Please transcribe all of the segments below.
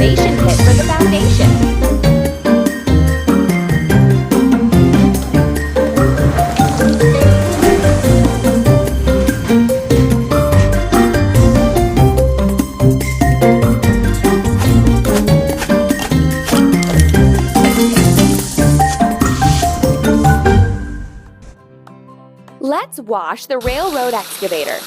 excavation pit for the foundation. Let's wash the railroad excavator.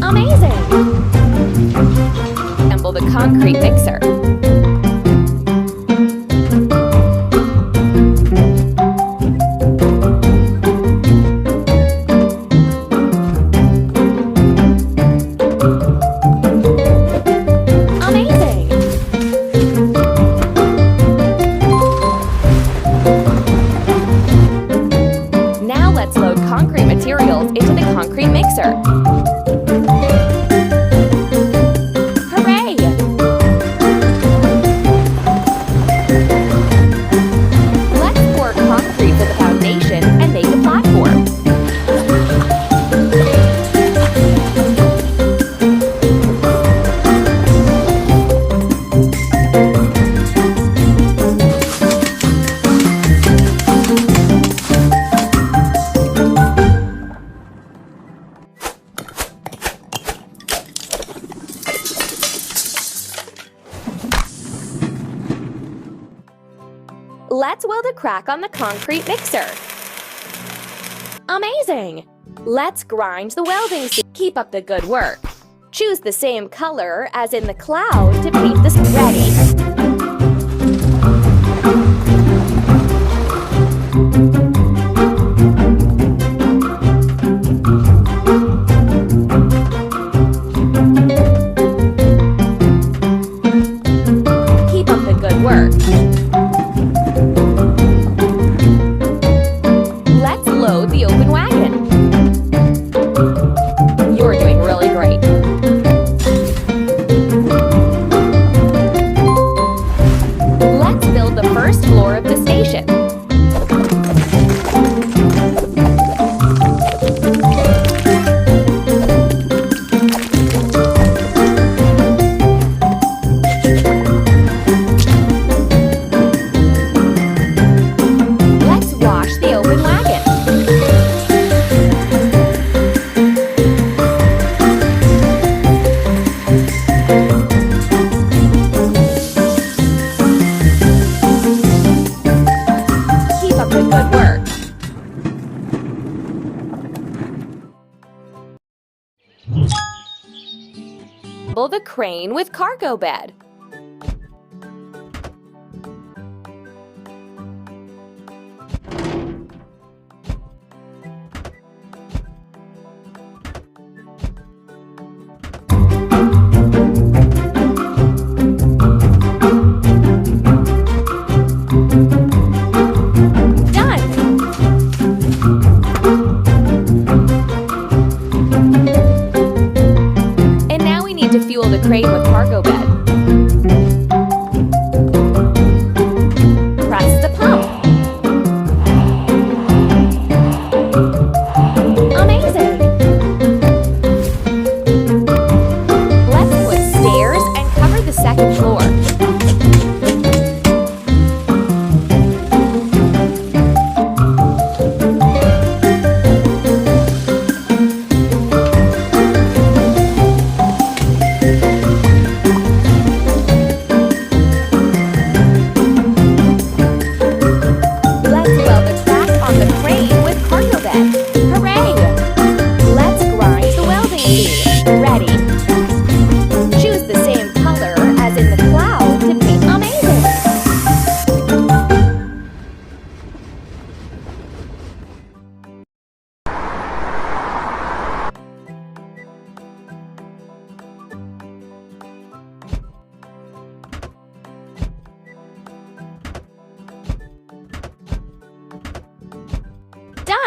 Amazing! Assemble the concrete mixer. Amazing! Now let's load concrete materials into the concrete mixer. Let's weld a crack on the concrete mixer. Amazing! Let's grind the welding seam. Keep up the good work. Choose the same color as in the cloud to paint this ready. Keep up the good work. Let's load the open wagon. You're doing really great. Let's build the first floor of the station. Let's wash the open wagon. Keep up the good work. Assemble the crane with cargo bed. And now we need to fuel the crane with cargo bed.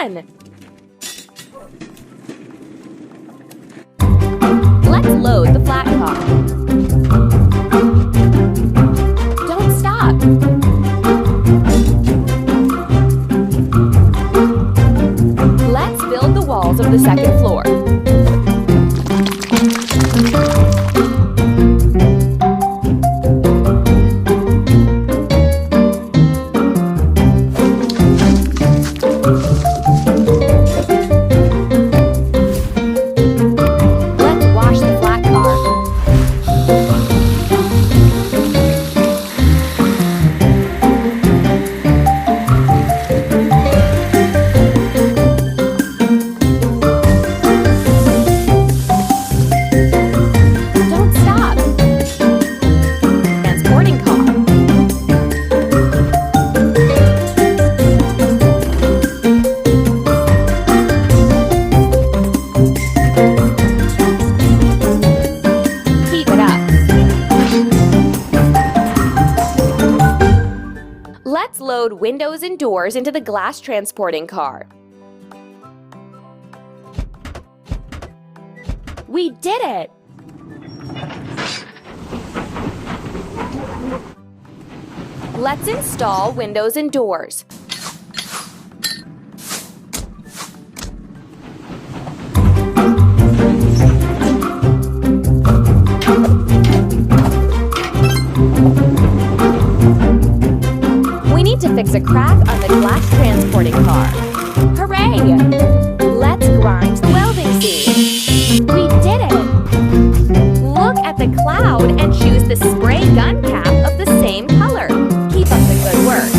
Done! Let's load the flat car. Don't stop! Let's build the walls of the second floor. Let's load windows and doors into the glass transporting car. We did it! Let's install windows and doors. We need to fix a crack on the glass transporting car. Hooray! Let's grind the welding seam. We did it! Look at the cloud and choose the spray gun cap of the same color. Keep up the good work.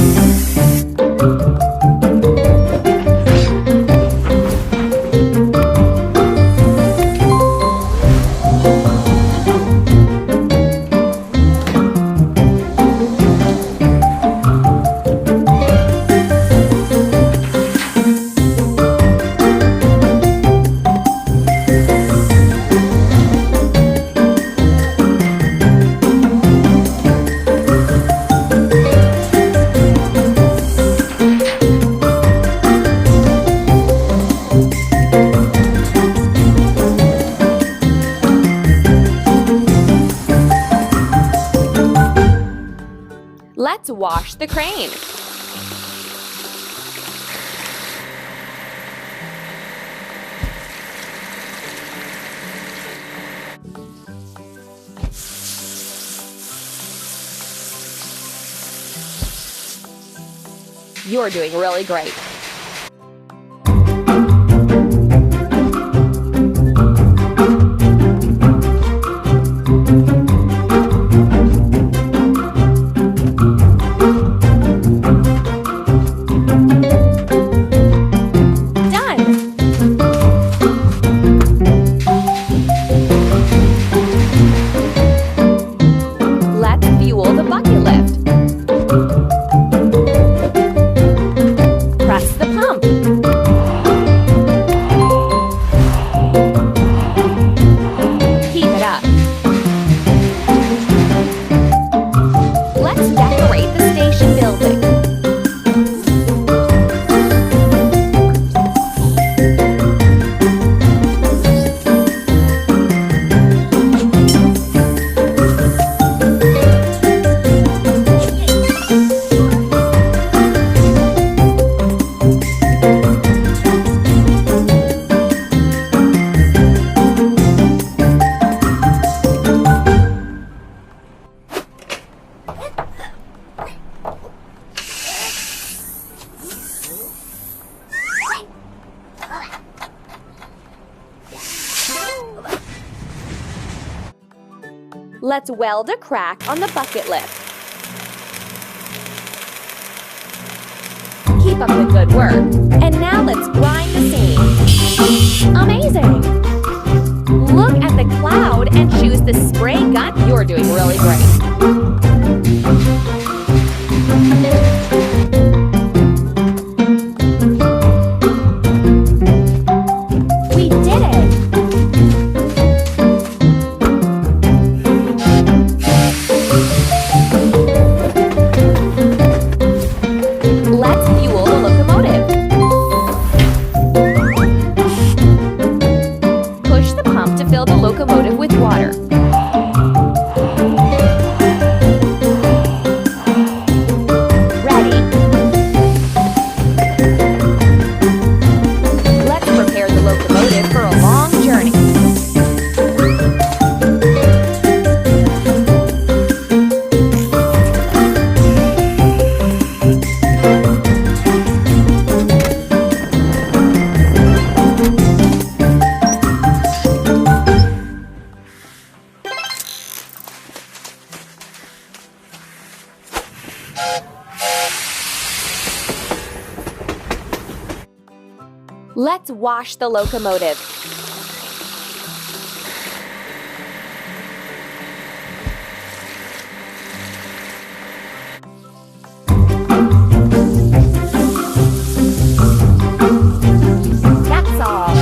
Let's wash the crane. You're doing really great. Let's weld a crack on the bucket lip. Keep up the good work. And now let's grind the seam. Amazing! Look at the cloud and choose the spray gun. You're doing really great. Let's wash the locomotive. That's all.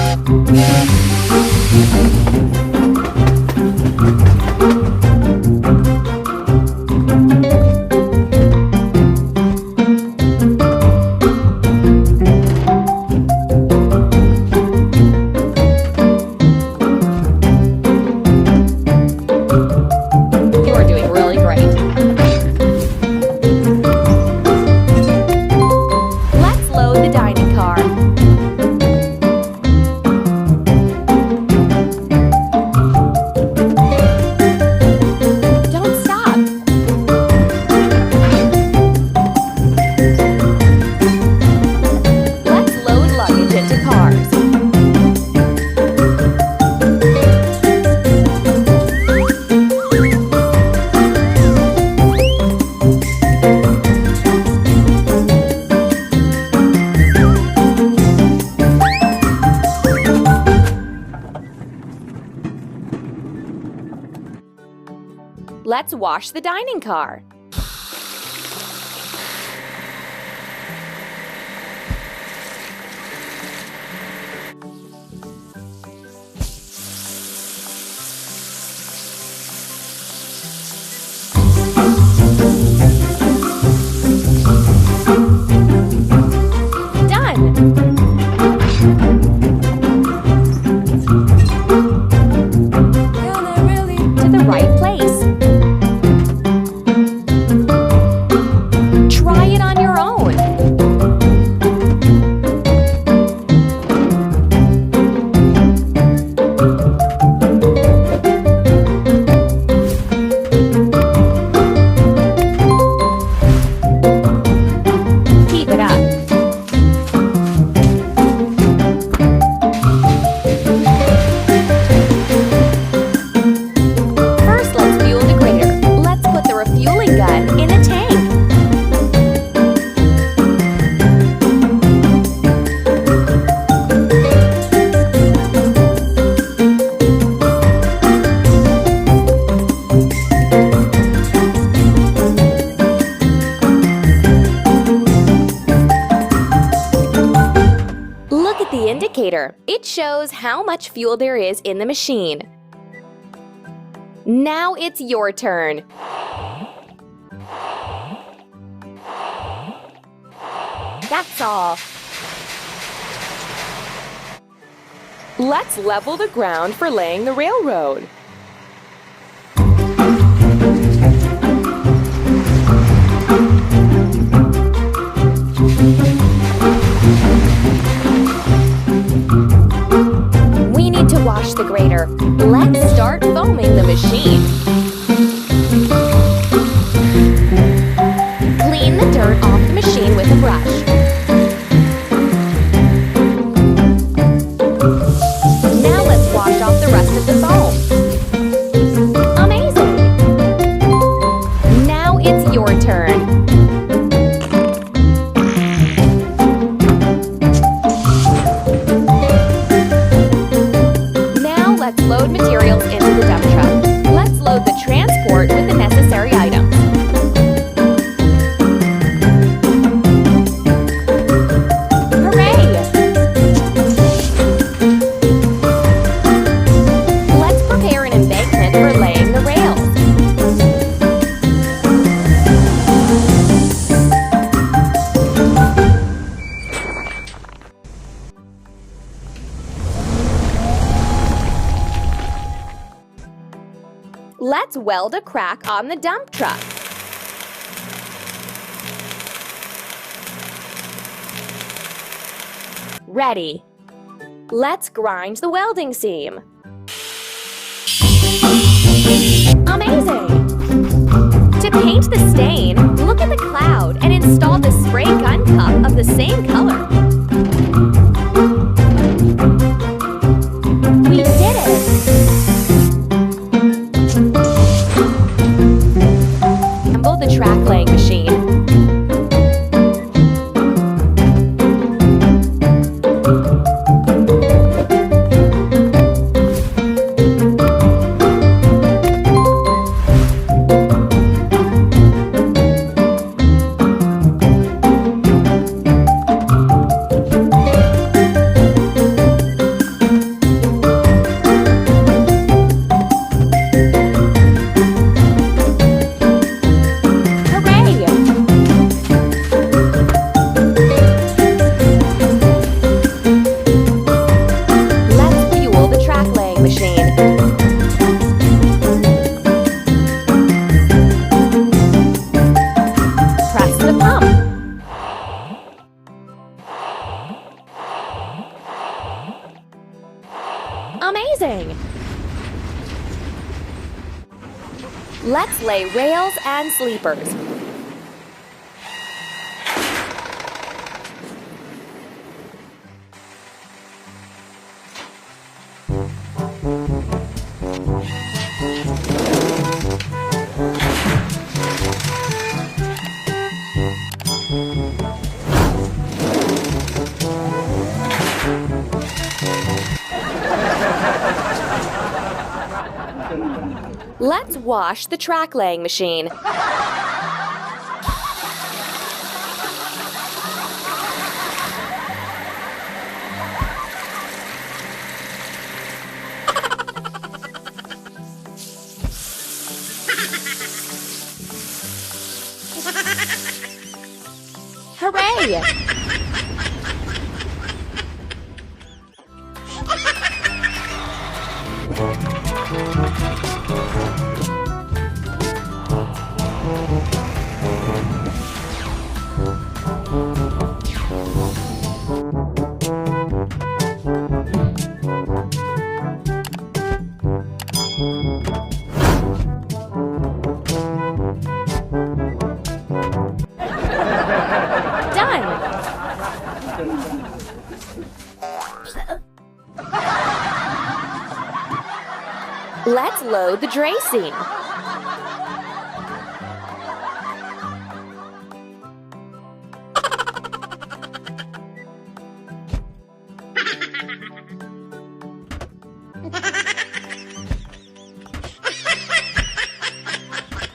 You're doing really great. Let's load the dining car. Don't stop. Let's load luggage into cars. Let's wash the dining car. Done! To the right place. Try it on your own. Keep it up. First, let's fuel the grater. Let's put the refueling gun in the tank. Look at the indicator. It shows how much fuel there is in the machine. Now it's your turn. That's all. Let's level the ground for laying the railroad. We need to wash the grater. Let's start foaming the machine. Clean the dirt off the machine with a brush. Now let's wash off the rest of the foam. Amazing! Now it's your turn. Now let's load materials into the dump truck. Let's load the transport with the necessary items. Hooray! Let's prepare an embankment for laying the rails. Let's weld a crack on the dump truck. Ready. Let's grind the welding seam. Amazing! To paint the stain, look at the cloud and install the spray gun cup of the same color. We did it! Assemble the track laying machine. Amazing! Let's lay rails and sleepers. Let's wash the track laying machine. Hooray! Let's load the dray scene.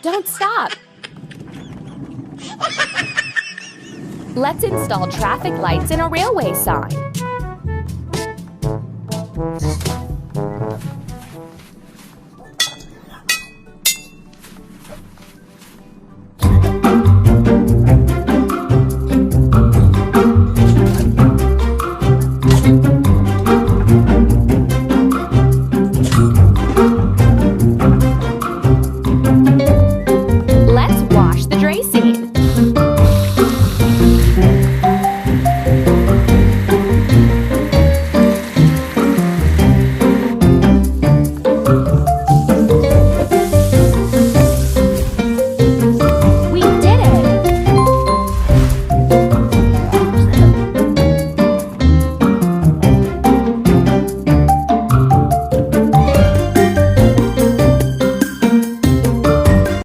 Don't stop. Let's install traffic lights and a railway sign.